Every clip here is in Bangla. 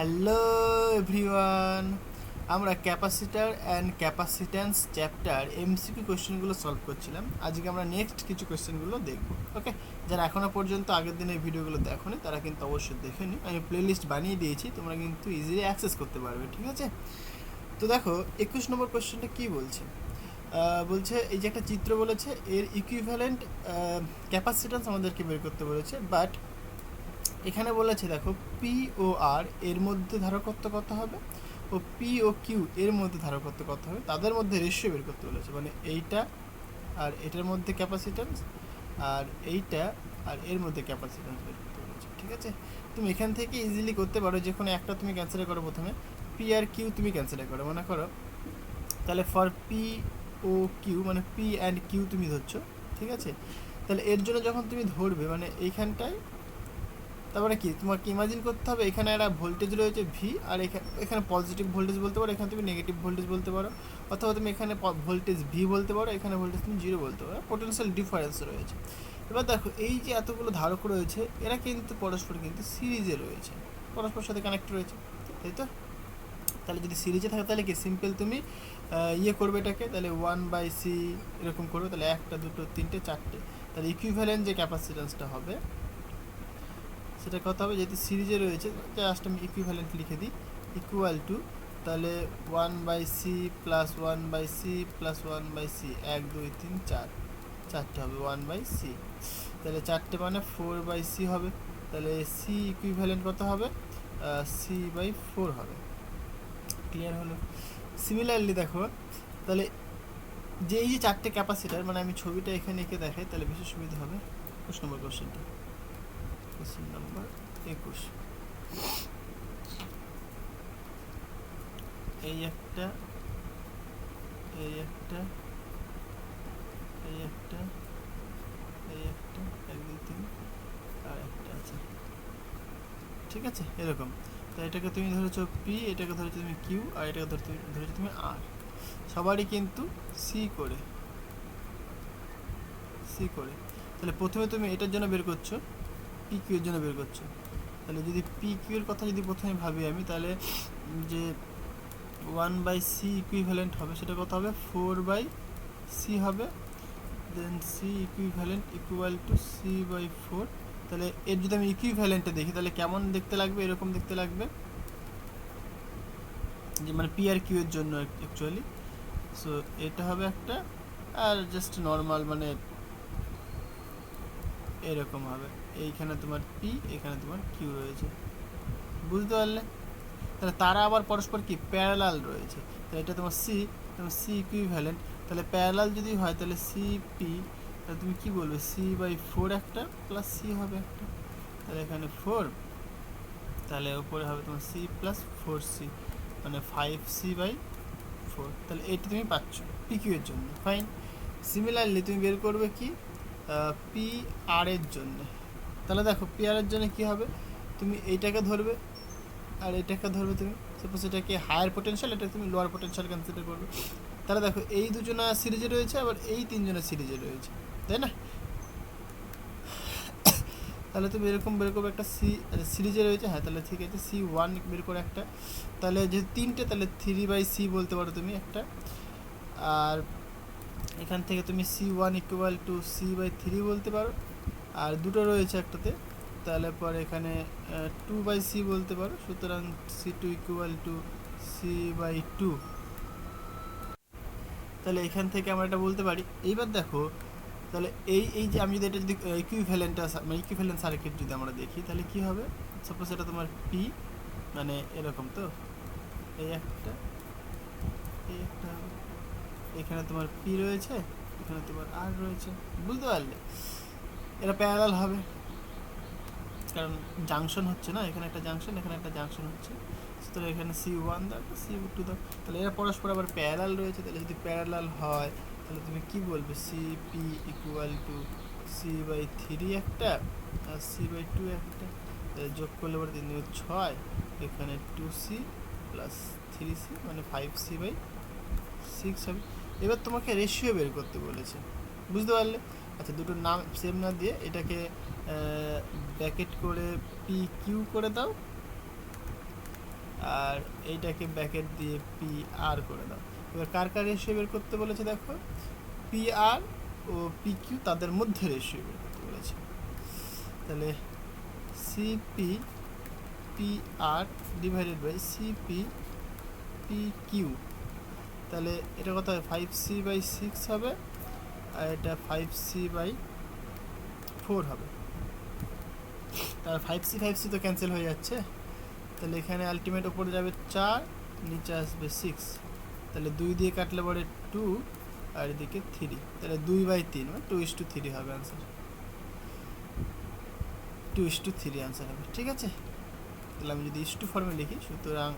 হ্যালো এভরিওয়ান, আমরা capacitor and capacitance chapter MCQ কোয়েশ্চেনগুলো সলভ করছিলাম। আজকে আমরা নেক্সট কিছু কোয়েশ্চেনগুলো দেখব। ওকে, যারা এখনও পর্যন্ত আগের দিনের ভিডিওগুলো দেখোনি তারা কিন্তু অবশ্যই দেখে নি। আমি প্লেলিস্ট বানিয়ে দিয়েছি, তোমরা কিন্তু ইজিলি অ্যাক্সেস করতে পারবে। ঠিক আছে, তো দেখো 21 নম্বর কোয়েশ্চেনটা কী বলছে। বলছে এই যে একটা চিত্র বলেছে, এর ইকুইভ্যালেন্ট ক্যাপাসিট্যান্স আমাদেরকে বের করতে বলেছে। বাট এখানে বলেছে দেখো পি ও আর এর মধ্যে ধারকত্ব কত হবে ও পি ও কিউ এর মধ্যে ধারকত্ব কত হবে, তাদের মধ্যে রেশিও বের করতে বলেছে। মানে এইটা আর এটার মধ্যে ক্যাপাসিট্যান্স, আর এইটা আর এর মধ্যে ক্যাপাসিট্যান্স বের করতে বলেছে। ঠিক আছে, তুমি এখান থেকে ইজিলি করতে পারো, যে কোনো একটা তুমি ক্যান্সেল করো। প্রথমে পি আর কিউ তুমি ক্যান্সেল করো, মনে করো তাহলে ফর পি ও কিউ মানে পি অ্যান্ড কিউ তুমি ধরছো। ঠিক আছে, তাহলে এর জন্য যখন তুমি ধরবে মানে এইখানটায়, তারপরে কি তোমাকে ইমাজিন করতে হবে এখানে একটা ভোল্টেজ রয়েছে ভি, আর এখানে পজিটিভ ভোল্টেজ বলতে পারো, এখানে তুমি নেগেটিভ ভোল্টেজ বলতে পারো, অথবা তুমি এখানে ভোল্টেজ ভি বলতে পারো, এখানে ভোল্টেজ তুমি জিরো বলতে পারো। পোটেনশিয়াল ডিফারেন্স রয়েছে। এবার দেখো এই যে এতগুলো ধারক রয়েছে, এরা কিন্তু পরস্পর কিন্তু সিরিজে রয়েছে, পরস্পর সাথে কানেক্ট রয়েছে, তাই তো? তাহলে যদি সিরিজে থাকে তাহলে কি সিম্পল তুমি ইয়ে করবে এটাকে, তাহলে 1/c এরকম করবে, তাহলে একটা দুটো তিনটে চারটে, তাহলে ইকুইভ্যালেন্ট যে ক্যাপাসিট্যান্সটা হবে সেটা কত হবে, যেহেতু সিরিজে রয়েছে জাস্ট আমি ইকুইভ্যালেন্ট লিখে দিই, ইকুয়াল টু তাহলে 1/c plus 1/c plus 1/c, 1 2 3 4, চারটে হবে 1/c, তাহলে চারটে মানে 4/c হবে। তাহলে সি ইকুইভ্যালেন্ট কত হবে, c/4 হবে। ক্লিয়ার হলো? সিমিলারলি দেখো তাহলে যে এই যে চারটে ক্যাপাসিটার, মানে আমি ছবিটা এখানে এঁকে দেখাই তাহলে বেশি সুবিধা হবে। 21 নম্বর কোশ্চেনটা, কোশ্চেন নাম্বার 21, এই একটা, এই একটা, এই একটা, এই একটা, 1 2 3 আর একটা আছে। ঠিক আছে, এরকম। তো এটাকে তুমি ধরেছো পি, এটাকে ধরেছো তুমি কিউ, আর এটাকে ধরেছো তুমি আর। সবারই কিন্তু সি করে, সি করে। তাহলে প্রথমে তুমি এটার জন্য বের করছো, পি কিউ এর জন্য বের করছো। তাহলে যদি পি কিউ এর কথা যদি প্রথমে ভাবি আমি, তাহলে যে 1/c ইকুইভ্যালেন্ট হবে সেটা কত হবে, 4/c হবে। Then C equivalent equal to c/4। তাহলে এর যদি আমি ইকুইভ্যালেন্টে দেখি তাহলে কেমন দেখতে লাগবে, এরকম দেখতে লাগবে, যে মানে পি আর কিউ এর জন্য অ্যাকচুয়ালি। সো এটা হবে একটা, আর জাস্ট নর্মাল মানে এরকম হবে। এইখানে তোমার পি, এখানে তোমার কিউ রয়েছে, বুঝতে পারলে? তাহলে তারা আবার পরস্পর কি প্যারালাল রয়েছে। তাহলে এটা তোমার সি ইকুইভ্যালেন্ট, তাহলে প্যারালাল যদি হয় তাহলে সি পি, তাহলে তুমি কি বলবে, c/4 একটা প্লাস সি হবে একটা, তাহলে এখানে 4, তাহলে উপরে হবে তোমার সি প্লাস 4c, মানে 5c/4। তাহলে এইটা তুমি পাচ্ছ পি কিউ এর জন্য। ফাইন। সিমিলারলি তুমি বের করবে কি পি আর এর জন্য। তাহলে দেখো পি আর এর জন্য কী হবে, তুমি এইটাকে ধরবে আর এটাকে ধরবে তুমি, সাপোজ এটাকে হায়ার পোটেনশিয়াল, এটা তুমি লোয়ার পোটেনশিয়াল কনসিডার করবে। তাহলে দেখো এই দুজনা সিরিজে রয়েছে, আবার এই তিনজনের সিরিজে রয়েছে, তাই না? তাহলে তুমি এরকম বের করবে একটা সিরিজে রয়েছে, হ্যাঁ তাহলে ঠিক আছে, c1 বের করে একটা, তাহলে যেহেতু তিনটে তাহলে 3/c বলতে পারো তুমি একটা, আর এখান থেকে তুমি c1 ইকুয়াল টু c/3 বলতে পারো, আর দুটো রয়েছে একটাতে, তাহলে পরে এখানে 2/c বলতে পারো। সুতরাং c2 ইকুয়াল টু c/2। তাহলে এখান থেকে আমরা এটা বলতে পারি। এইবার দেখো তাহলে এই যে আমি যদি এটা যদি ইকুইভ্যালেন্ট সার্কিট যদি আমরা দেখি তাহলে কি হবে, সাপোজ এটা তোমার পি, মানে এরকম তো, এই একটা, এই একটা, এখানে তোমার পি রয়েছে, এখানে তোমার আর রয়েছে, বুঝতে পারলে? এরা প্যারালাল হবে, কারণ জাংশন হচ্ছে না, এখানে একটা জাংশন, এখানে একটা জাংশন হচ্ছে। সুতরাং এখানে c1 দাও, c2 দাও, তাহলে এরা পরস্পর আবার প্যারালাল রয়েছে। তাহলে যদি প্যারালাল হয় তাহলে তুমি কি বলবে, cp ইকুয়াল টু c/3 একটা আর c/2 একটা, তাহলে যোগ করলে পরে 3 2 6, এখানে 2c প্লাস 3c মানে 5c/6 হবে। এবার তোমাকে রেশিও বের করতে বলেছে, বুঝতে পারলে? আচ্ছা, দুটোর নাম সেম না দিয়ে এটাকে ব্র্যাকেট করে পি কিউ করে দাও, আর এইটাকে ব্র্যাকেট দিয়ে পি আর করে দাও। এবার কার কার রেশিও বের করতে বলেছে দেখো, পি আর ও পি কিউ তাদের মধ্যে রেশিও বের করতে বলেছে। তাহলে CP P R divided by CP P Q, তাহলে এটা কত হবে 5c/6 হবে, আর এটা 5c/4 হবে। তাহলে 5c তো ক্যান্সেল হয়ে যাচ্ছে, তাহলে এখানে আলটিমেট ওপরে যাবে 4, নিচে আসবে 6, তাহলে 2 দিয়ে কাটলে পরে 2 আর এদিকে 3, তাহলে 2/3 মানে 2:3 হবে আনসার, 2:3 আনসার হবে। ঠিক আছে, তাহলে আমি যদি ইস্টু ফর্মে লিখি, সুতরাং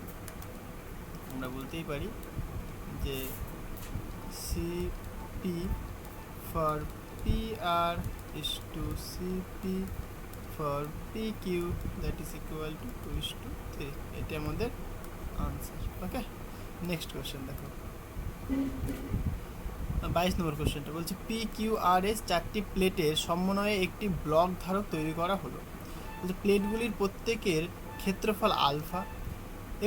আমরা বলতেই পারি যে CP for P R is to CP for P Q that is equal to 2:3, এটা আমাদের আনসার। ওকে, নেক্সট কোয়েশ্চেন দেখো, 22 নম্বর কোয়েশ্চেনটা বলছে পি কিউ আর এস 4টি প্লেটের সমন্বয়ে একটি ব্লক ধারক তৈরি করা হলো। বলছে প্লেটগুলির প্রত্যেকের ক্ষেত্রফল আলফা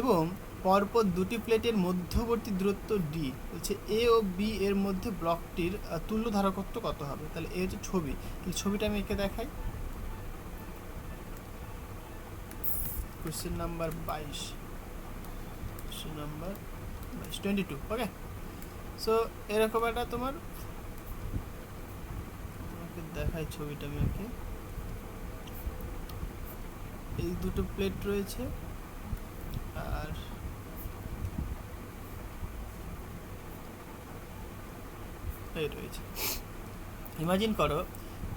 এবং পরপর দুটি প্লেটের মধ্যবর্তী দূরত্ব ডি। বলছে এ ও বি এর মধ্যে ব্লকটির তুল্য ধারকত্ব কত হবে। তাহলে এ হচ্ছে ছবি, তাহলে ছবিটা আমি এঁকে দেখাই। কোয়েশ্চেন নাম্বার 22, কোয়েশ্চেন নাম্বার 22 ওকে। সো এরকম একটা তোমাকে দেখাই ছবিটা আমি এঁকে। এই দুটো প্লেট রয়েছে আর এই রয়েছে। ইমাজিন করো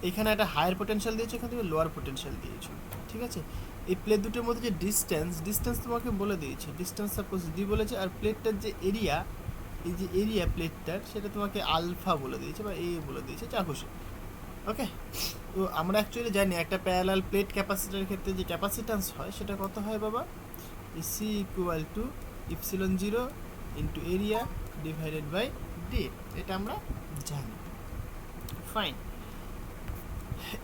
এখানে একটা হায়ার পোটেনশিয়াল দিয়েছো, এখানে তুমি লোয়ার পোটেনশিয়াল দিয়েছো। ঠিক আছে, এই প্লেট দুটোর মধ্যে যে ডিস্টেন্স তোমাকে বলে দিয়েছে, ডিস্টেন্স সাপোজ ডি বলেছে, আর প্লেটটার যে এরিয়া, এই যে এরিয়া প্লেটটার সেটা তোমাকে আলফা বলে দিয়েছে বা এ বলে দিয়েছে, যা খুশি। ওকে, তো আমরা অ্যাকচুয়ালি জানি একটা প্যারালাল প্লেট ক্যাপাসিটারের ক্ষেত্রে যে ক্যাপাসিট্যান্স হয় সেটা কত হয় বাবা, C equal to ε0 into area divided by D, এটা আমরা জানি। ফাইন,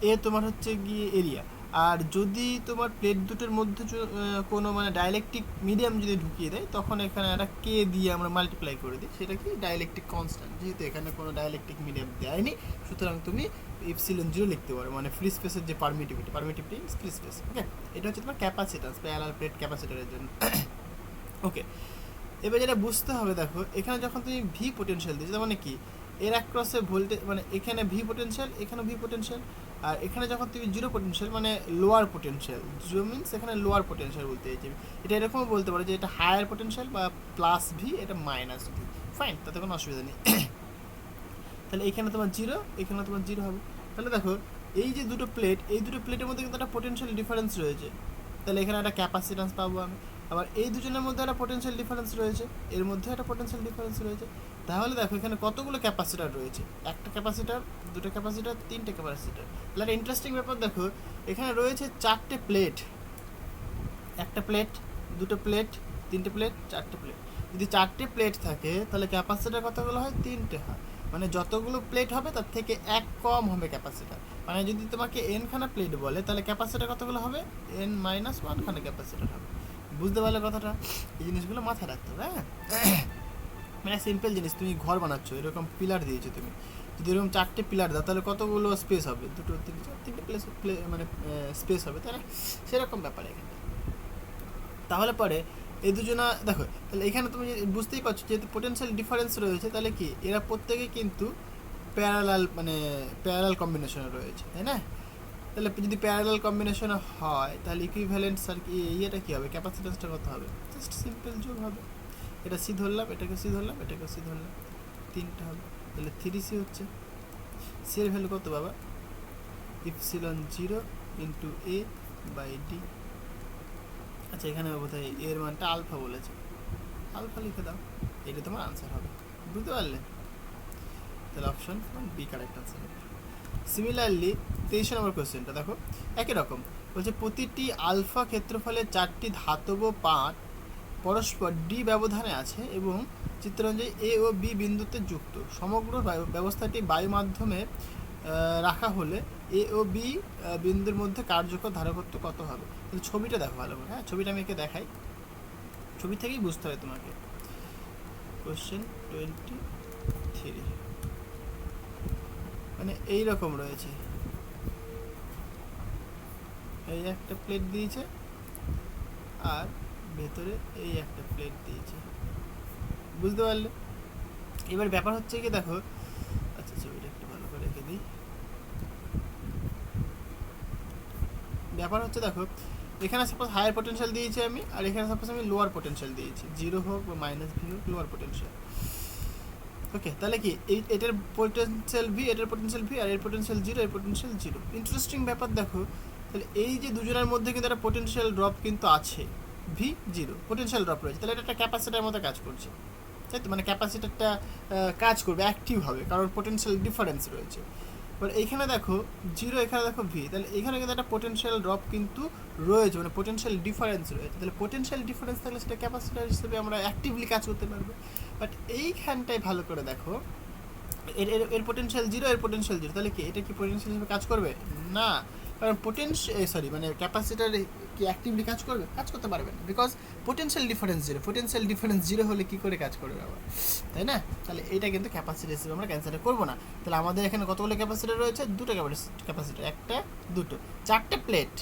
এ তোমার হচ্ছে গিয়ে এরিয়া। আর যদি তোমার প্লেট দুটোর মধ্যে কোনো মানে ডাইলেকট্রিক মিডিয়াম যদি ঢুকিয়ে দেয়, তখন এখানে একটা কে দিয়ে আমরা মাল্টিপ্লাই করে দিই, সেটা কি ডাইলেকট্রিক কনস্ট্যান্ট। যেহেতু এখানে কোনো ডাইলেকট্রিক মিডিয়াম দেয়নি, সুতরাং তুমি ε0 লিখতে পারো, মানে ফ্রি স্পেসের যে পারমিটিভিটি ফ্রি স্পেস। ওকে, এটা হচ্ছে তোমার ক্যাপাসিট্যান্স প্যারালাল প্লেট ক্যাপাসিটরের জন্য। ওকে, এবার যেটা বুঝতে হবে দেখো, এখানে যখন তুমি ভি পোটেনশিয়াল দিচ্ছ, মানে কি এর অ্যাক্রসে ভোল্টেজ, মানে এখানে ভি পোটেনশিয়াল, এখানে ভি পোটেনশিয়াল, আর এখানে যখন তুমি জিরো পোটেনশিয়াল মানে লোয়ার পোটেনশিয়াল, জিরো মিনস এখানে লোয়ার পোটেনশিয়াল বলতে চাইছি। এটা এরকমও বলতে পারো যে এটা হায়ার পোটেনশিয়াল বা প্লাস ভি, এটা মাইনাস ভি। ফাইন, তাতে কোনো অসুবিধা নেই। তাহলে এখানে তোমার জিরো, এখানে তোমার জিরো হবে। তাহলে দেখো এই যে দুটো প্লেট, এই দুটো প্লেটের মধ্যে কিন্তু একটা পোটেনশিয়াল ডিফারেন্স রয়েছে, তাহলে এখানে একটা ক্যাপাসিট্যান্স পাবো আমি। আবার এই দুজনের মধ্যে একটা পোটেনশিয়াল ডিফারেন্স রয়েছে, এর মধ্যে একটা পোটেনশিয়াল ডিফারেন্স রয়েছে। তাহলে দেখো এখানে কতগুলো ক্যাপাসিটার রয়েছে, একটা ক্যাপাসিটার, দুটো ক্যাপাসিটার, তিনটে ক্যাপাসিটার। তাহলে একটা ইন্টারেস্টিং ব্যাপার দেখো, এখানে রয়েছে 4টে প্লেট, একটা প্লেট, দুটো প্লেট, তিনটে প্লেট, 4টে প্লেট। যদি 4টে প্লেট থাকে তাহলে ক্যাপাসিটার কতগুলো হয়, 3টে হয়। মানে যতগুলো প্লেট হবে তার থেকে এক কম হবে ক্যাপাসিটার। মানে যদি তোমাকে n খানা প্লেট বলে, তাহলে ক্যাপাসিটার কতগুলো হবে, n-1 খানা ক্যাপাসিটার হবে। বুঝতে পারলে কথাটা? এই জিনিসগুলো মাথায় রাখতে হবে। হ্যাঁ, মানে সিম্পল জিনিস, তুমি ঘর বানাচ্ছ, এরকম পিলার দিয়েছো তুমি, যদি এরকম 4টে পিলার দাও তাহলে কতগুলো স্পেস হবে, দুটো তিনটে মানে স্পেস হবে, তাই না? সেরকম ব্যাপার এখানে। তাহলে পরে এই দুজনা দেখো, তাহলে এখানে তুমি বুঝতেই পারছো যেহেতু পোটেনশিয়াল ডিফারেন্স রয়েছে, তাহলে কি এরা প্রত্যেকেই কিন্তু প্যারালাল, মানে প্যারালাল কম্বিনেশনে রয়েছে, তাই না? তাহলে যদি প্যারালাল কম্বিনেশনে হয় তাহলে ইকুইভ্যালেন্ট ইয়েটা কী হবে, ক্যাপাসিট্যান্সটা কত হবে, জাস্ট সিম্পল যোগ হবে। এটা সি ধরলাম, এটাকে সি ধরলাম, এটাকে সি ধরলাম, 3টা হবে, তাহলে 3c হচ্ছে। সি এর ভ্যালু কত বাবা, ε0 ইন্টু এ বাই ডি। আচ্ছা, এখানে বোধহয় এর মানটা আলফা বলেছে, আলফা লিখে দাও, এটা তোমার আনসার হবে। বুঝতে পারলে? তাহলে অপশন বি কারেক্ট আনসার হবে। সিমিলারলি 23 নম্বর কোয়েশ্চেনটা দেখো, একই রকম বলছে প্রতিটি আলফা ক্ষেত্রফলের 4টি ধাতব পাত পরস্পর ডি ব্যবধানে আছে এবং চিত্র অনুযায়ী এ ও বি বিন্দুতে যুক্ত। সমগ্র ব্যবস্থাটি বায়ু মাধ্যমে রাখা হলে এ ও বি বিন্দুর মধ্যে কার্যকর ধারকত্ব কত হবে। তাহলে ছবিটা দেখো ভালো করে। হ্যাঁ, ছবিটা আমি একে দেখাই। ছবি থেকেই বুঝতে হবে তোমাকে। কোশ্চেন 23 মানে এইরকম রয়েছে, এই একটা প্লেট দিয়েছে আর ভেতরে এই একটা প্লেট দিয়েছে, বুঝতে পারলে? এবার ব্যাপার হচ্ছে কি দেখো, আচ্ছা ছবিটা একটু ভালো করে রেখে দিই। ব্যাপার হচ্ছে দেখো, এখানে সাপোজ হায়ার পোটেনশিয়াল দিয়েছি আমি, আর এখানে সাপোজ আমি লোয়ার পোটেনশিয়াল দিয়েছি, জিরো হোক বা মাইনাস ভি হোক, লোয়ার পোটেনশিয়াল। ওকে, তাহলে কি এই এটার পোটেনশিয়াল ভি, এটার পোটেনশিয়াল ভি, আর এর পোটেনশিয়াল জিরো, এর পোটেনশিয়াল জিরো। ইন্টারেস্টিং ব্যাপার দেখো, তাহলে এই যে দুজনের মধ্যে কিন্তু একটা পোটেনশিয়াল ড্রপ কিন্তু আছে, ভি জিরো পোটেনশিয়াল ড্রপ রয়েছে, তাহলে এটা একটা ক্যাপাসিটার মতো কাজ করছে, তাই তো? মানে ক্যাপাসিটারটা কাজ করবে, অ্যাক্টিভ হবে, কারণ পোটেনশিয়াল ডিফারেন্স রয়েছে। এবার এইখানে দেখো জিরো, এখানে দেখো ভি, তাহলে এখানে কিন্তু একটা পোটেনশিয়াল ড্রপ কিন্তু রয়েছে, মানে পোটেনশিয়াল ডিফারেন্স রয়েছে। তাহলে পোটেনশিয়াল ডিফারেন্স থাকলে সেটা ক্যাপাসিটার হিসেবে আমরা অ্যাক্টিভলি কাজ করতে পারবো। বাট এইখানটায় ভালো করে দেখো, এর এর এর পোটেনশিয়াল জিরো, এর পোটেনশিয়াল জিরো, তাহলে কি এটা কি পোটেনশিয়াল হিসেবে কাজ করবে? না, কারণ মানে ক্যাপাসিটার কি অ্যাক্টিভলি কাজ করবে? কাজ করতে পারবে না, because potential difference zero. Potential difference zero হলে কি করে কাজ করবে আবার, তাই না? তাহলে এটা কিন্তু ক্যাপাসিটার হিসেবে আমরা ক্যান্সেল করবো না। তাহলে আমাদের এখানে কতগুলো ক্যাপাসিটার রয়েছে? দুটো ক্যাপাসিটার, একটা দুটো চারটে প্লেট।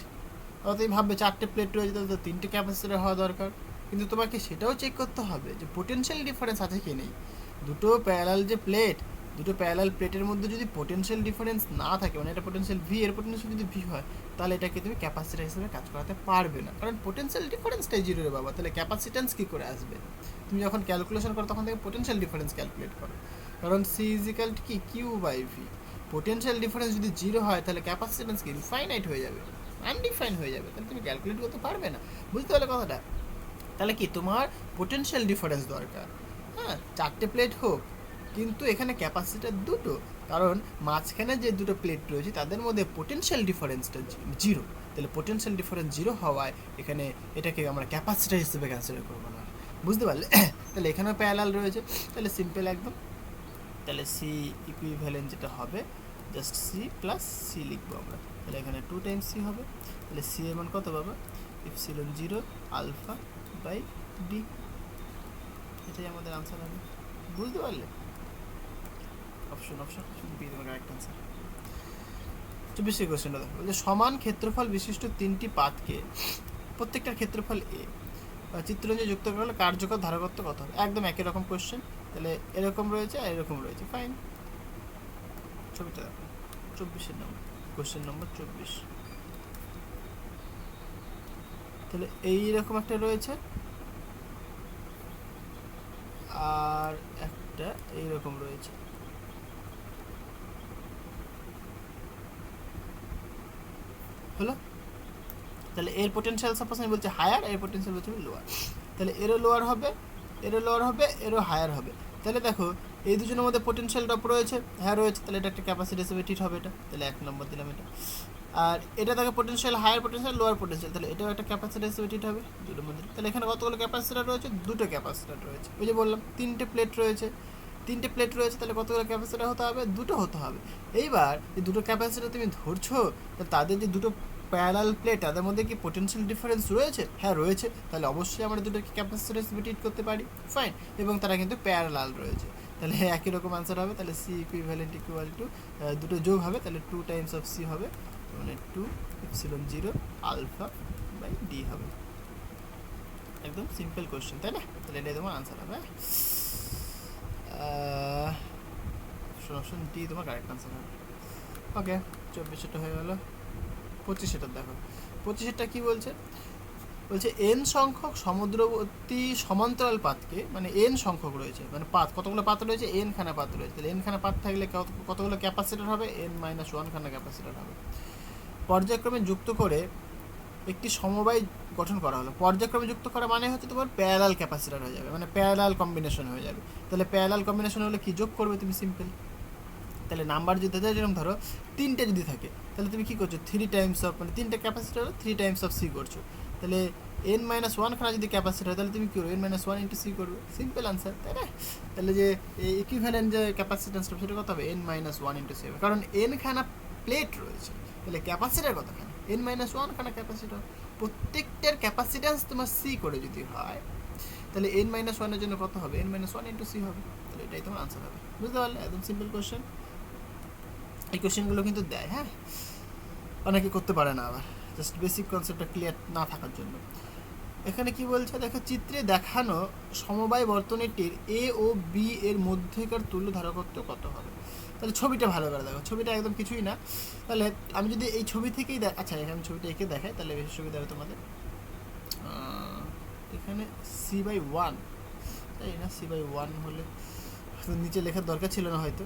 তুমি ভাববে চারটে প্লেট রয়েছে, তাহলে তো তিনটে ক্যাপাসিটার হওয়া দরকার, কিন্তু তোমাকে সেটাও চেক করতে হবে যে পোটেনশিয়াল ডিফারেন্স আছে কি নেই। দুটো প্যারালাল যে প্লেট, দুটো প্যারালাল প্লেটের মধ্যে যদি পোটেনশিয়াল ডিফারেন্স না থাকে, মানে এটা পোটেনশিয়াল ভি, এর পোটেনশিয়াল যদি ভি হয়, তাহলে এটাকে তুমি ক্যাপাসিটার হিসেবে কাজ করাতে পারবে না, কারণ পোটেনশিয়াল ডিফারেন্সটাই জিরো রে বাবা। তাহলে ক্যাপাসিটেন্স কী করে আসবে? তুমি যখন ক্যালকুলেশন করো তখন থেকে পোটেনশিয়াল ডিফারেন্স ক্যালকুলেট করো, কারণ সি ইজ ইকাল টু কি, Q by V. Potential difference যদি জিরো হয়, তাহলে ক্যাপাসিটেন্স কি ইনফাইনাইট হয়ে যাবে, আনডিফাইন হয়ে যাবে, তাহলে তুমি ক্যালকুলেট করতে পারবে না। বুঝতে পারলে কথাটা? তাহলে কি তোমার পোটেনশিয়াল ডিফারেন্স দরকার, হ্যাঁ, চারটে প্লেট হোক, কিন্তু এখানে ক্যাপাসিটার দুটো, কারণ মাঝখানে যে দুটো প্লেট রয়েছে তাদের মধ্যে পোটেনশিয়াল ডিফারেন্সটা জিরো। তাহলে পোটেনশিয়াল ডিফারেন্স জিরো হওয়ায় এখানে এটাকে আমরা ক্যাপাসিটার হিসেবে কনসিডার করবো না, বুঝতে পারলে? তাহলে এখানেও প্যারালাল রয়েছে, তাহলে সিম্পল একদম। তাহলে সি ইকুইভ্যালেন্ট যেটা হবে, জাস্ট সি প্লাস সি লিখবো আমরা, তাহলে এখানে 2 টাইমস সি হবে। তাহলে সি এর মান কত পাবো? Epsilon zero alpha by D, এটাই আমাদের আনসার হবে, বুঝতে পারলে? অপশন বি তোমার কারেক্ট আনসার। 24 কোশ্চেনটা দেখো, বলছে সমান ক্ষেত্রফল বিশিষ্ট তিনটি পাতকে প্রত্যেকটার ক্ষেত্রফল এ চিত্র অনুযায়ী যুক্ত করলে কার্যকর ধারকত্ব কত হবে? একদম একই রকম কোশ্চেন, তাহলে এরকম রয়েছে আর এরকম রয়েছে, ফাইন। ছবিটা দেখো, 24 নম্বর কোশ্চেন নম্বর 24, তাহলে এইরকম একটা রয়েছে আর একটা এইরকম রয়েছে, হলো? তাহলে এর পোটেনশিয়াল সাপোজ আমি বলছি হায়ার, এর পোটেনশিয়াল বলছি লোয়ার, তাহলে এরও লোয়ার হবে, এরও লোয়ার হবে, এরও হায়ার হবে। তাহলে দেখো এই দুজনের মধ্যে পোটেনশিয়াল ড্রপ রয়েছে, হ্যাঁ রয়েছে, তাহলে এটা একটা ক্যাপাসিটি হিসেবে ট্রিট হবে এটা, তাহলে 1 নম্বর দিলাম এটা। আর এটা দেখো potential higher potential lower potential, তাহলে এটাও একটা ক্যাপাসিটি হিসেবে ট্রিট হবে দুটোর মধ্যে। তাহলে এখানে কতগুলো ক্যাপাসিটার রয়েছে? দুটো ক্যাপাসিটার রয়েছে, ওই যে বললাম তিনটে প্লেট রয়েছে, তাহলে কতগুলো ক্যাপাসিটার হতে হবে? দুটো হতে হবে। এইবার যে দুটো ক্যাপাসিটার তুমি ধরছো, তাদের যে দুটো প্যারালাল প্লেট, তাদের মধ্যে কি পোটেনশিয়াল ডিফারেন্স রয়েছে? হ্যাঁ রয়েছে, তাহলে অবশ্যই আমরা দুটোকে ক্যাপাসিটার হিসেবে ট্রিট করতে পারি, ফাইন। এবং তারা কিন্তু প্যারালাল রয়েছে, তাহলে একই রকম আনসার হবে। তাহলে সি ইকুইভ্যালেন্ট ইকুয়াল টু দুটো যোগ হবে, তাহলে 2 টাইমস অফ সি হবে, মানে 2 epsilon zero alpha by D হবে। একদম সিম্পল কোশ্চেন, তাই না? তাহলে এটাই তোমার আনসার হবে। অপশন ডি তোমার কারেক্ট আনসার হবে। ওকে, 24টা হয়ে গেল। 25টা দেখো, 25টা কি বলছে? বলছে এন সংখ্যক সমুদ্রবর্তী সমান্তরাল পাতকে, মানে এন সংখ্যক রয়েছে, মানে পাত কতগুলো পাত রয়েছে? এন খানা পাত রয়েছে, তাহলে এন খানা পাত থাকলে কতগুলো ক্যাপাসিটার হবে? n-1 খানা ক্যাপাসিটার হবে। পর্যায়ক্রমে যুক্ত করে একটি সমবায় গঠন করা হলো। পর্যায়ক্রমে যুক্ত করা মানে হচ্ছে তোমার প্যারালাল ক্যাপাসিটার হয়ে যাবে, মানে প্যারালাল কম্বিনেশন হয়ে যাবে। তাহলে প্যারালাল কম্বিনেশন হলে কি যোগ করবে তুমি? সিম্পল। তাহলে নাম্বার যদি থাকে, যেরকম ধরো তিনটে যদি থাকে, তাহলে তুমি কী করছো? 3 টাইমস অফ, মানে তিনটে ক্যাপাসিটার হলো 3 টাইমস অফ সি করছো। তাহলে n-1 খানা যদি ক্যাপাসিটার হয়, তাহলে তুমি কী করবে? n-1 ইন্টু সি করবে, সিম্পল আনসার, তাই না? তাহলে যে ইকুইভ্যালেন্ট যে ক্যাপাসিটেন্সটা সেটা কত হবে? n-1 ইন্টু সি হবে, কারণ n খানা প্লেট রয়েছে, তাহলে ক্যাপাসিটার কতখানি? n-1 খানা ক্যাপাসিটার, প্রত্যেকটার ক্যাপাসিট্যান্স তোমার সি করে যদি হয়, তাহলে n-1 এর জন্য কত হবে? n-1 ইন্টু সি হবে। তাহলে এটাই তোমার আনসার হবে। বুঝতে পারলে? একদম সিম্পল কোশ্চেন। এই কোশ্চেনগুলো কিন্তু দেয়, হ্যাঁ, অনেকে করতে পারে না, আবার জাস্ট বেসিক কনসেপ্টটা ক্লিয়ার না থাকার জন্য। এখানে কি বলছে দেখো, চিত্রে দেখানো সমবায় বর্তনীটির এ ও বি এর মধ্যেকার তুল্য ধারকত্ব কত হবে? তাহলে ছবিটা ভালো করে দেখো, ছবিটা একদম কিছুই না। তাহলে আমি যদি এই ছবি থেকেই আচ্ছা এখানে ছবিটা এঁকে দেখাই, তাহলে বেশি সুবিধা হবে তোমাদের। এখানে c/1, তাই না? c/1 হলে নিচে লেখার দরকার ছিল না হয়তো,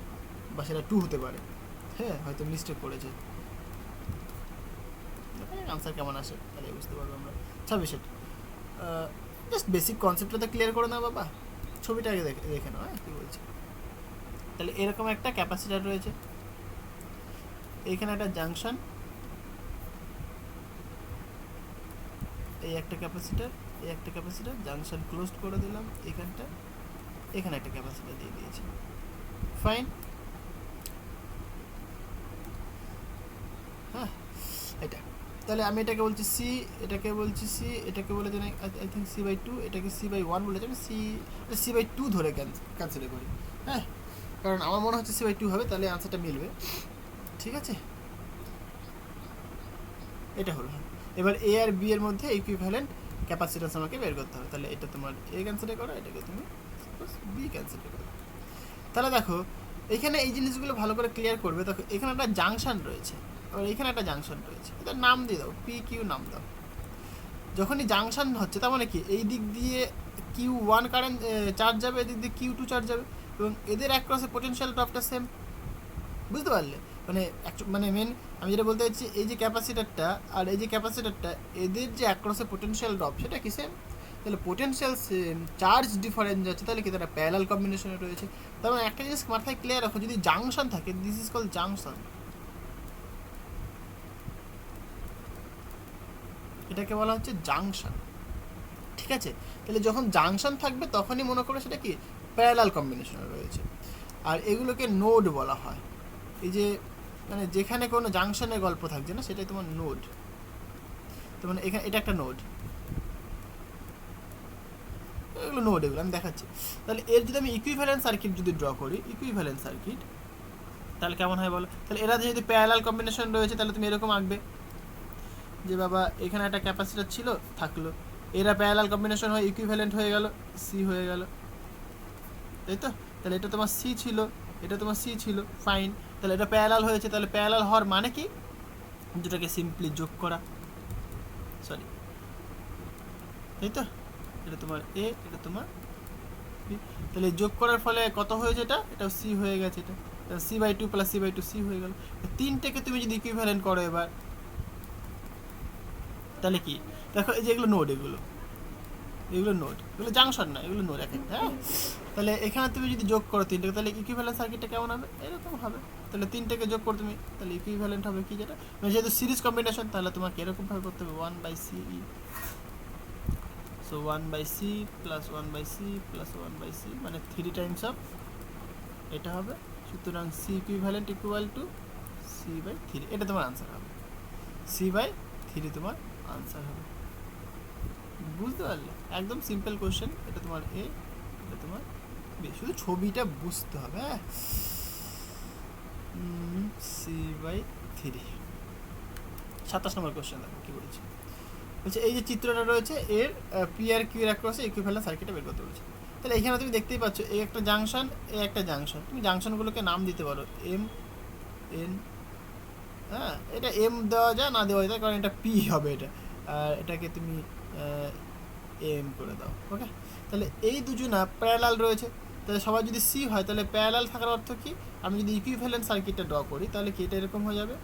বা সেটা 2 হতে পারে, হ্যাঁ, হয়তো মিস্টেক করেছে। আনসার কেমন আসে তাহলে বুঝতে পারবো আমরা। 26 জাস্ট বেসিক কনসেপ্টটা তো ক্লিয়ার করে নাও বাবা, ছবিটা আগে দেখে নাও, হ্যাঁ, কী বলছে। তাহলে এরকম একটা ক্যাপাসিটার রয়েছে, এইখানে একটা জাংশন, এই একটা ক্যাপাসিটার, এই একটা ক্যাপাসিটার, জাংশন ক্লোজড করে দিলাম এইখানটা, এখানে একটা ক্যাপাসিটার দিয়ে দিয়েছি, ফাইন। হ্যাঁ, এটা তাহলে আমি এটাকে বলছি সি, এটাকে বলছি সি, এটাকে বলে দিন আই থিঙ্ক c/2, এটাকে c/1 বলেছি আমি, c/2 ধরে ক্যান্সেল করি, হ্যাঁ, কারণ আমার মনে হচ্ছে c/2 হবে, তাহলে আনসারটা মিলবে, ঠিক আছে। এটা হলো। এবার এ আর বি এর মধ্যে ইকুইভ্যালেন্ট ক্যাপাসিট্যান্স আমাকে বের করতে হবে। তাহলে এটা তোমার এ ক্যান্সেল করো, এটাকে তুমি বি ক্যান্সেল করো। তাহলে দেখো এখানে এই জিনিসগুলো ভালো করে ক্লিয়ার করবে। দেখো এখানে একটা জাংশন রয়েছে, আর এখানে একটা জাংশন রয়েছে, এটা নাম দিয়ে দাও, পি কিউ নাম দাও। যখনই জাংশন হচ্ছে তার মানে কি, এই দিক দিয়ে Q1 কারেন্ট চার্জ যাবে, এদিক দিয়ে Q2 চার্জ যাবে, এবং এদের অ্যাক্রসে পোটেনশিয়াল ড্রপটা সেম। বুঝতে পারলে? মানে মেন আমি যেটা বলতে চাইছি, এই যে ক্যাপাসিটারটা আর এই যে ক্যাপাসিটারটা, এদের যে অ্যাক্রসে পোটেনশিয়াল ড্রপ সেটা কি সেম। তাহলে পোটেনশিয়াল সেম, চার্জ ডিফারেন্স আছে, তাহলে কি তারা প্যারালাল কম্বিনেশনে রয়েছে। তার মানে একটা জিনিস মাথায় ক্লিয়ার রাখো, যদি জাংশন থাকে, দিস ইজ কল জাংশন, এটাকে বলা হচ্ছে জাংশন, ঠিক আছে। তাহলে যখন জাংশন থাকবে তখনই মনে করো সেটা কি প্যারালাল কম্বিনেশনে রয়েছে। আর এগুলোকে নোড বলা হয়। এই যে মানে যেখানে কোনো জাংশনের গল্প থাকছে না, সেটাই তোমার নোড। তো মানে এখানে এটা একটা নোড, এগুলো নোড, এগুলো আমি দেখাচ্ছি। তাহলে এর যদি আমি ইকুইভ্যালেন্ট সার্কিট যদি ড্র করি, ইকুইভ্যালেন্ট সার্কিট, তাহলে কেমন হয় বলো? তাহলে এরা যদি প্যারালাল কম্বিনেশন রয়েছে, তাহলে তুমি এরকম আঁকবে যে বাবা এখানে একটা ক্যাপাসিটার ছিল, থাকলো, এরা প্যারালাল কম্বিনেশন হয়ে ইকুইভ্যালেন্ট হয়ে গেল, সি হয়ে গেল, তাই তো। তাহলে এটা তোমার সি ছিল, এটা তোমার সি ছিল, ফাইন। তাহলে এটা প্যারালাল হয়েছে, তাহলে প্যারালাল হওয়ার মানে কি, দুটাকে সিম্পলি যোগ করা, সরি, তাই তো। এটা তোমার এ, এটা তোমার বি, তাহলে যোগ করার ফলে কত হয়েছে, এটা সি হয়ে গেছে, এটা c/2 প্লাস c/2 সি হয়ে গেল। তিনটেকে তুমি যদি ইকুইভ্যালেন্ট করো এবার, তাহলে কি দেখো, এই যে এগুলো নোড, এগুলো নোড, এগুলো জাংশন না, এগুলো নোড এক একটা, হ্যাঁ। তাহলে এখানে তুমি যদি যোগ করো তিনটাকে, তাহলে ইকুইভ্যালেন্ট সার্কিটটা কেমন হবে, এরকম হবে। তাহলে তিনটাকে যোগ করো তুমি, তাহলে ইকুইভ্যালেন্ট হবে কি, যেটা মানে যেহেতু সিরিজ কম্বিনেশন, তাহলে তোমাকে এরকমভাবে করতে হবে 1/CE, so 1/C plus 1/C plus 1/C, মানে 3 টাইমস অফ এটা হবে। সুতরাং C equivalent equal two c/3, এটা তোমার আনসার হবে, c/3 তোমার আনসার হবে। বুঝতে পারলে? একদম সিম্পল কোশ্চেন। এটা তোমার এ, এটা তোমার বি, শুধু ছবিটা বুঝতে হবে, হ্যাঁ। c/3। 27 নম্বর কোশ্চেন দেখো কি বলছে। বলছে এই যে চিত্রটা রয়েছে, এর পি আর কিউ এর অ্যাক্রসে ইকুইভ্যালেন্ট সার্কিটটা বের করতে বলছে। তাহলে এখানে তুমি দেখতেই পাচ্ছ, এই একটা জাংশন, এই একটা জাংশন, তুমি জাংশনগুলোকে নাম দিতে পারো এম এন, হ্যাঁ, এটা এম দেওয়া যায়, না দেওয়া যায়, কারণ এটা পি হবে এটা, আর এটাকে তুমি এম করে দাও, ওকে। তাহলে এই দুজনা প্যারালাল রয়েছে, তাহলে সবাই যদি সি হয়, তাহলে প্যারালাল থাকার অর্থ কি, আমি যদি ইকুইভ্যালেন্ট সার্কিটটা ড্র করি, তাহলে কি এটা এরকম হয়ে যাবে,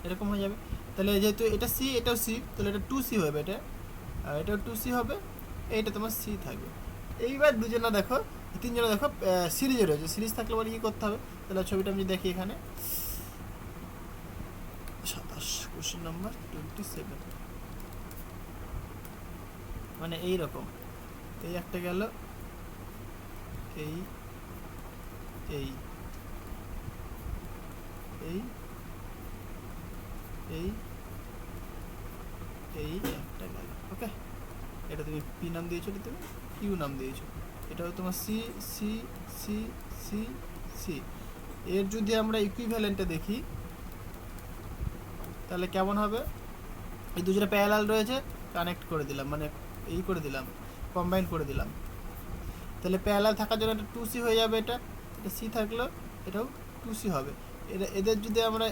এরকম হয়ে যাবে। তাহলে যেহেতু এটা সি, এটাও সি, তাহলে এটা 2C হবে, এটা আর এটাও 2C হবে, এইটা তোমার সি থাকবে। এইবার দুজনা দেখো, তিনজনে দেখো সিরিজে রয়েছে, সিরিজ থাকলে পরে কী করতে হবে, তাহলে ছবিটা আমি দেখি এখানে 27, কোশ্চেন নাম্বার 27, মানে এইরকম, এই একটা গেল, এই এই এই এই এই একটা গেল। ওকে, এটা তুমি পি নাম দিয়েছো, এটা তুমি কিউ নাম দিয়েছো, এটাও তোমার C C C C C. এর যদি আমরা ইকুইভ্যালেন্টে দেখি তাহলে কেমন হবে, এই দুজনে প্যারালাল রয়েছে, কানেক্ট করে দিলাম, মানে এই করে দিলাম, কম্বাইন করে দিলাম, তাহলে প্যারালাল থাকার জন্য এটা টু সি হয়ে যাবে, এটা এটা সি থাকলো, এটাও টু সি হবে। এদের যদি আমরা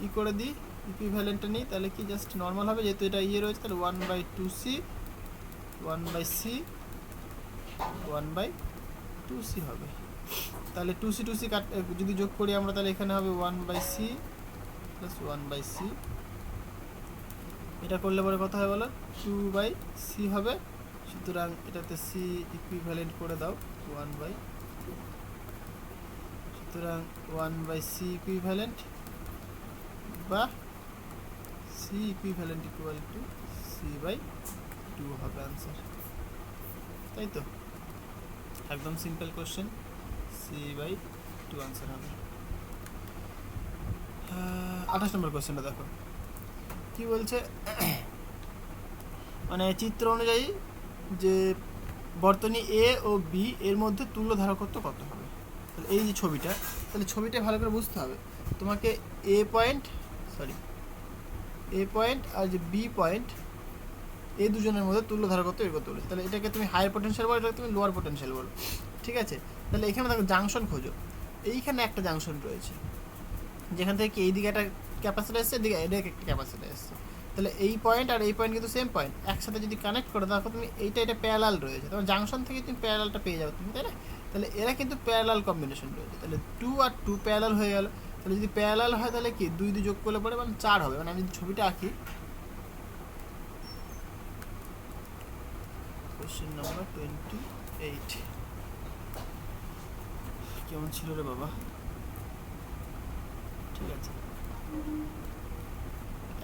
ই করে দিই, ইকুইভ্যালেন্টটা নিই, তাহলে কি জাস্ট নর্মাল হবে, যেহেতু এটা ইয়ে রয়েছে, তাহলে 1/2c 1/c 1/2c হবে। তাহলে 2c কাট যদি যোগ করি আমরা, তাহলে এখানে হবে 1/c প্লাস 1/c, এটা করলে পরে কত হয় বলো, 2/c হবে। সুতরাং এটাতে c ইকুইভ্যালেন্ট করে দাও 1/, সুতরাং 1/c ইকুইভ্যালেন্ট বা c equivalent equal two c/2 হবে আনসার, তাই তো? একদম সিম্পল কোশ্চেন, c/2 আনসার হবে। 28 নম্বর কোশ্চেনটা দেখো কি বলছে, মানে চিত্র অনুযায়ী যে বর্তনী এ ও বি এর মধ্যে তুল্য ধারকত্ব কত হবে। তাহলে এই যে ছবিটা, তাহলে ছবিটা ভালো করে বুঝতে হবে তোমাকে, এ পয়েন্ট আর যে বি পয়েন্ট, এই দুজনের মধ্যে তুল্য ধারকত্ব বের করতে বলেছে। তাহলে এটাকে তুমি হায়ার পোটেনশিয়াল বলো, এটাকে তুমি লোয়ার পোটেনশিয়াল বলো, ঠিক আছে? তাহলে এখানে দেখো জাংশন খোঁজো, এইখানে একটা জাংশন রয়েছে, যেখান থেকে এইদিকে একটা ক্যাপাসিটি এসছে, এদিকে এদিকে একটা ক্যাপাসিটি এসছে, তাহলে এই পয়েন্ট আর এই পয়েন্ট কিন্তু সেম পয়েন্ট, একসাথে যদি কানেক্ট করে দেখো তুমি, এটা প্যারালাল রয়েছে, তোমার জাংশন থেকে তুমি প্যারালালটা পেয়ে যাবে তুমি, তাই না? তাহলে এরা কিন্তু প্যারালাল কম্বিনেশন রয়েছে, তাহলে 2 আর 2 প্যারালাল হয়ে গেল। তাহলে যদি প্যারালাল হয় তাহলে কি 2 যোগ করলে পরে মানে 4 হবে। মানে আমি যদি ছবিটা আঁকি, কোশ্চেন নাম্বার 28 কেমন ছিল রে বাবা, ঠিক আছে,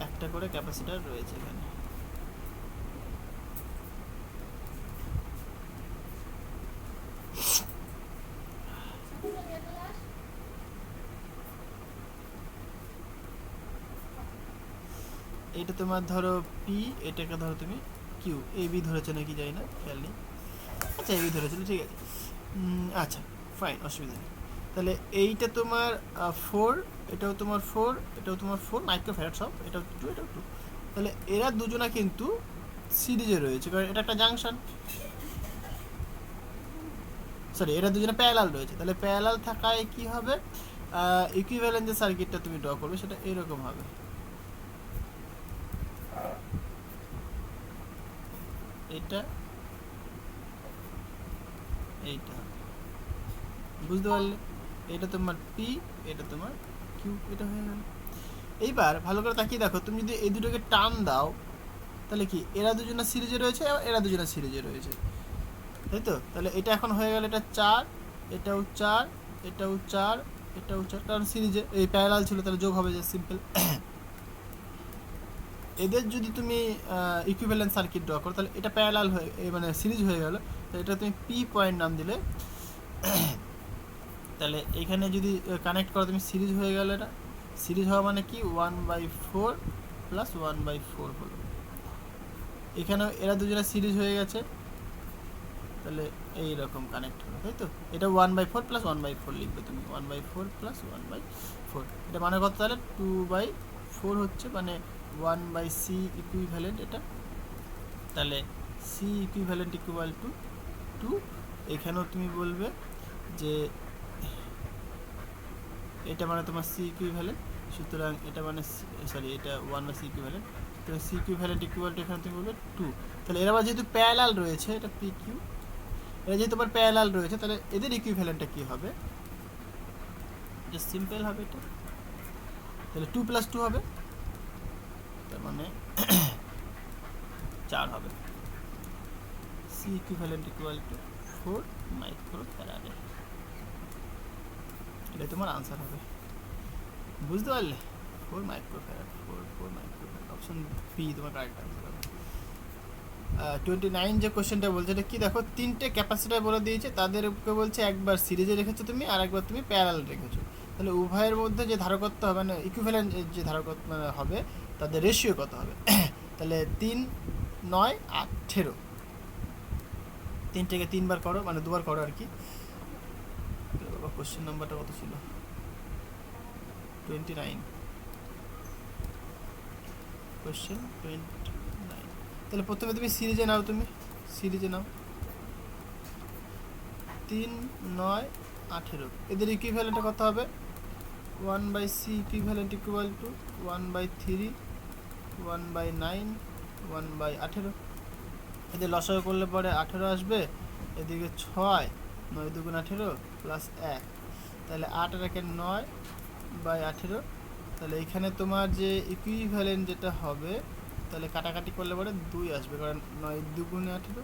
একটা করে ক্যাপাসিটার রয়েছে এখানে, এটা তোমার ধরো পি, এটাকে ধরো তুমি কিউ, এ বি ধরেছে নাকি জানি না, খেয়াল নেই, আচ্ছা এ বি ধরেছিল, ঠিক আছে, আচ্ছা ফাইন, অসুবিধা নেই। তাহলে এইটা তোমার 4, এটাও তোমার 4, এটাও তোমার 4 মাইক্রোফ্যারাড সব, এটাও 2, এটাও 2। তাহলে এরা দুজনা কিন্তু সিরিজে রয়েছে, কারণ এটা একটা জাংশন, সরি এরা দুজনে প্যারালাল রয়েছে। তাহলে প্যারালাল থাকায় কি হবে, ইকুইভ্যালেন্ট যে সার্কিটটা তুমি ড্র করবে সেটা এরকম হবে, এটা এইটা, বুঝতে পারলে? এটা তোমার পি, এটা তোমার কিউ, এটা হয়ে গেল। এইবার ভালো করে তাকিয়ে দেখো, তুমি যদি এই দুটোকে টান দাও তাহলে কি এরা দুজনে সিরিজে রয়েছে, এরা দুজনে সিরিজে রয়েছে, তাই তো? তাহলে এটা এখন হয়ে গেল, এটা 4, এটাও 4, এটাও 4, এটাও 4, কারণ সিরিজে এই প্যারালাল ছিল, তাহলে যোগ হবে, যে সিম্পল। এদের যদি তুমি ইকুইভ্যালেন্ট সার্কিট ড্র করো, তাহলে এটা প্যারালাল হয়ে মানে সিরিজ হয়ে গেল, তো এটা তুমি পি পয়েন্ট নাম দিলে, তাহলে এখানে যদি কানেক্ট করো তুমি, সিরিজ হয়ে গেল। এটা সিরিজ হওয়া মানে কি 1/4 প্লাস 1/4 হলো, এখানেও এরা দুজনে সিরিজ হয়ে গেছে, তাহলে এইরকম কানেক্ট হলো, তাই তো? এটা 1/4 প্লাস 1/4 লিখবে তুমি, 1/4 প্লাস 1/4, এটা মানে কত তাহলে 2/4 হচ্ছে, মানে 1/c ইকুইভ্যালেন্ট এটা, তাহলে c ইকুইভ্যালেন্ট ইকুয়াল টু 2। এখানেও তুমি বলবে যে এটা মানে তোমার c ইকুইভ্যালেন্ট, সুতরাং এটা মানে সরি এটা 1/c ইকুইভ্যালেন্ট, তো c ইকুইভ্যালেন্ট ইকুয়াল টু এখানে তুমি বলবে 2। তাহলে এরা যেহেতু প্যারালাল রয়েছে, এটা p q, এরা যেহেতু তোমার প্যারালাল রয়েছে, তাহলে এদের ইকুইভ্যালেন্টটা কি হবে, এটা সিম্পল হবে, এটা তাহলে 2 + 2 হবে, তার মানে 4 হবে। c equivalent equal two 4 microfarad, এটাই তোমার আনসার হবে, বুঝতে পারলে? 4 মাইক্রোফ্যারাড, 4 মাইক্রোফ্যারাড, অপশন বি তোমার কারেক্ট আনসার হবে। 29 যে কোশ্চেনটা বলছে, এটা কি দেখো, 3টে ক্যাপাসিটার বলে দিয়েছে, তাদেরকে বলছে একবার সিরিজে রেখেছো তুমি আর একবার তুমি প্যারালাল রেখেছো, তাহলে উভয়ের মধ্যে যে ধারকত্ব হবে, মানে ইকুইভ্যালেন্ট যে ধারকত্ব হবে, তাদের রেশিও কত হবে। তাহলে 3 9 18, 3 থেকে 3 বার করো, মানে 2 বার করো আর কি। বাবা কোশ্চেন নাম্বারটা কত ছিল? 29, কোশ্চেন 29। তাহলে প্রথমে তুমি সিরিজে নাও, তুমি সিরিজে নাও 3 9 18, এদের ইকুইভ্যালেন্টটা কত হবে? 1/c equivalent equal two 1/3 1/9 1/18। এদের লসাগু করলে পরে 18 আসবে, এদিকে 6 9 2 18 প্লাস 1, তাহলে 8 আর 1 9/18। তাহলে এখানে তোমার যে ইকুইভ্যালেন্ট যেটা হবে, তাহলে কাটাকাটি করলে পরে 2 আসবে, কারণ 9 2 18,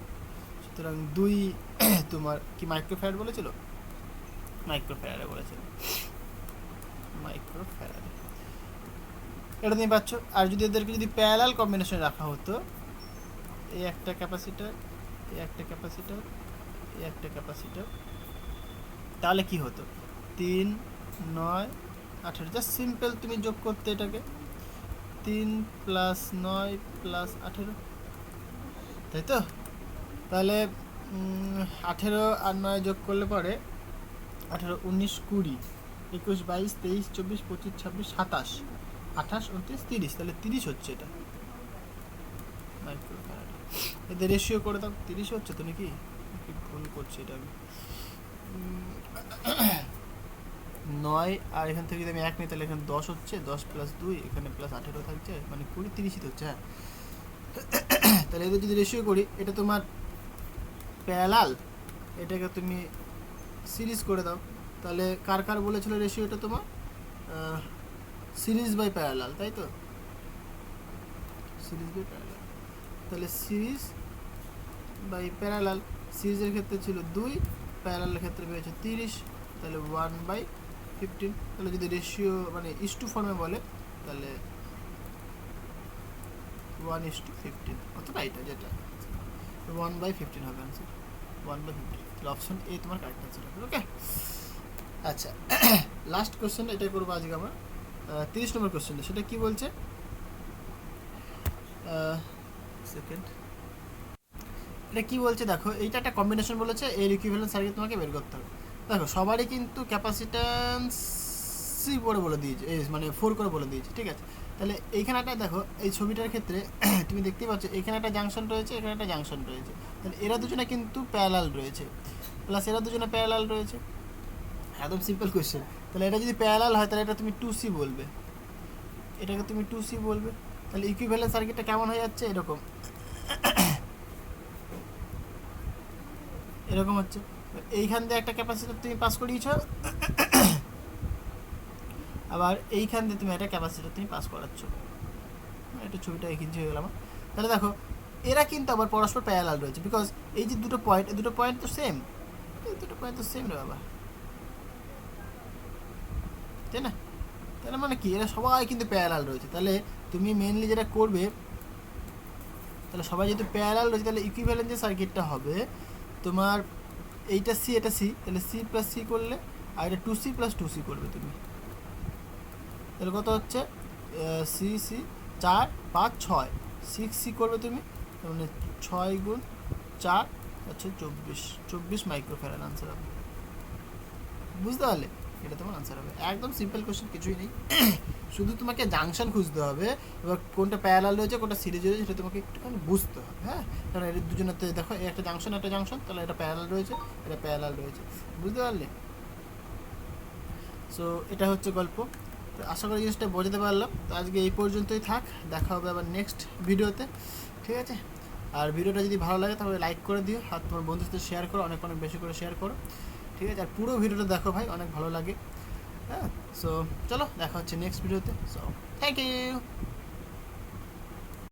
সুতরাং 2 তোমার কি মাইক্রোফ্যারাড বলেছিল? মাইক্রোফ্যারাডে বলেছিল, মাইক্রোফ্যারাডে। এটা তুমি পাচ্ছ। আর যদি এদেরকে যদি প্যারালাল কম্বিনেশন রাখা হতো, এই একটা ক্যাপাসিটার, এই একটা ক্যাপাসিটার, এই একটা ক্যাপাসিটার, তাহলে কি হতো? 3 9 18, জাস্ট সিম্পল তুমি যোগ করতে এটাকে, 3 + 9 + 18, তাই তো? তাহলে 18 আর 9 যোগ করলে পরে 18 19 20 21 22 23 24 25 26 27 28 29 30, তাহলে 30 হচ্ছে এটা মাইক্রোফ্যারাড। এদের রেশিও করে দাও, 30 হচ্ছে তো নাকি? ভুল করছি এটা আমি। 9 আর এখান থেকে যদি আমি 1 নিই, তাহলে এখানে 10 হচ্ছে, 10 + 2 এখানে প্লাস 18 থাকছে, মানে 20 30 হচ্ছে। হ্যাঁ, তাহলে এদের যদি রেশিও করি, এটা তোমার প্যারালাল, এটাকে তুমি সিরিজ করে দাও, তাহলে কার কার বলেছিল রেশিওটা তোমার? সিরিজ বাই প্যারালাল, তাই তো? সিরিজ বাই প্যারালাল, তাহলে সিরিজ বাই প্যারালাল, সিরিজের ক্ষেত্রে ছিল 2, প্যারালালের ক্ষেত্রে পেয়েছে 30, তাহলে 1/15। তাহলে যদি রেশিও মানে ইস্টু ফর্মে বলে, তাহলে 1:15, অথবা এটা যেটা 1/15 হবে আনসার, 1/15। তাহলে অপশন এ তোমার কারেক্ট আনসার হবে। ওকে, আচ্ছা, লাস্ট কোশ্চেন এটা করবো আজকে আমরা, 30 নম্বর কোশ্চেনটা। সেটা কি বলছে? সেকেন্ড, এটা কি বলছে দেখো, এইটা একটা কম্বিনেশন বলেছে, এর ইকুইভ্যালেন্ট সার্কিট তোমাকে বের করতে হবে। দেখো সবারই কিন্তু ক্যাপাসিট্যান্স সি করে বলে দিয়েছে, মানে 4 করে বলে দিয়েছে, ঠিক আছে? তাহলে এইখানে একটা দেখো, এই ছবিটার ক্ষেত্রে তুমি দেখতেই পাচ্ছ এখানে একটা জাংশন রয়েছে, এখানে একটা জাংশন রয়েছে, তাহলে এরা দুজনে কিন্তু প্যারালাল রয়েছে, প্লাস এরা দুজনে প্যারালাল রয়েছে। একদম সিম্পল কোয়েশ্চেন। তাহলে এটা যদি প্যারালাল হয়, তাহলে এটা তুমি 2C বলবে, এটাকে তুমি 2C বলবে। তাহলে ইকুইভ্যালেন্ট সার্কিটটা কেমন হয়ে যাচ্ছে? এরকম, এরকম হচ্ছে। এইখান দিয়ে একটা ক্যাপাসিটর তুমি পাস করিয়েছ, আবার এইখান দিয়ে তুমি একটা ক্যাপাসিটর তুমি পাস করাচ্ছ, একটা ছবিটা এঁকেছি হয়ে গেলাম। তাহলে দেখো এরা কিন্তু আবার পরস্পর প্যারালাল রয়েছে, বিকজ এই যে দুটো পয়েন্ট, এই দুটো পয়েন্ট তো সেম, এই দুটো পয়েন্ট তো সেম রে বাবা, তাই না? তাহলে মানে কি, এরা সবাই কিন্তু প্যারালাল রয়েছে। তাহলে তুমি মেনলি যেটা করবে, তাহলে সবাই যেহেতু প্যারালাল রয়েছে, তাহলে ইকুইভ্যালেন্ট যে সার্কিটটা হবে তোমার, এইটা সি এটা সি, তাহলে সি প্লাস সি করলে, আর এটা 2C প্লাস 2C করবে তুমি, তাহলে কত হচ্ছে? সি সি 4 5 6 6C করবে তুমি, তার মানে 6 × 4 হচ্ছে 24 মাইক্রোফ্যারাড আনসার হবে। বুঝতে পারলে? এটা তোমার আনসার হবে। একদম সিম্পল কোশ্চেন, কিছুই নেই, শুধু তোমাকে জাংশন খুঁজতে হবে, এবার কোনটা প্যারালাল রয়েছে কোনটা সিরিজ রয়েছে সেটা তোমাকে একটুখানি বুঝতে হবে। হ্যাঁ, কারণ এর দুজনেতে দেখো, একটা জাংশন একটা জাংশন, তাহলে এটা প্যারালাল রয়েছে, এটা প্যারালাল রয়েছে। বুঝতে পারলে? সো এটা হচ্ছে গল্প। তো আশা করি জিনিসটা বোঝাতে পারলাম। তো আজকে এই পর্যন্তই থাক, দেখা হবে আবার নেক্সট ভিডিওতে, ঠিক আছে? আর ভিডিওটা যদি ভালো লাগে তাহলে লাইক করে দিও, আর তোমার বন্ধুদের সাথে শেয়ার করো, অনেক অনেক বেশি করে শেয়ার করো, ঠিক আছে? আর পুরো ভিডিওটা দেখো ভাই, অনেক ভালো লাগে। হ্যাঁ, সো চলো দেখা হচ্ছে নেক্সট ভিডিওতে। So thank you.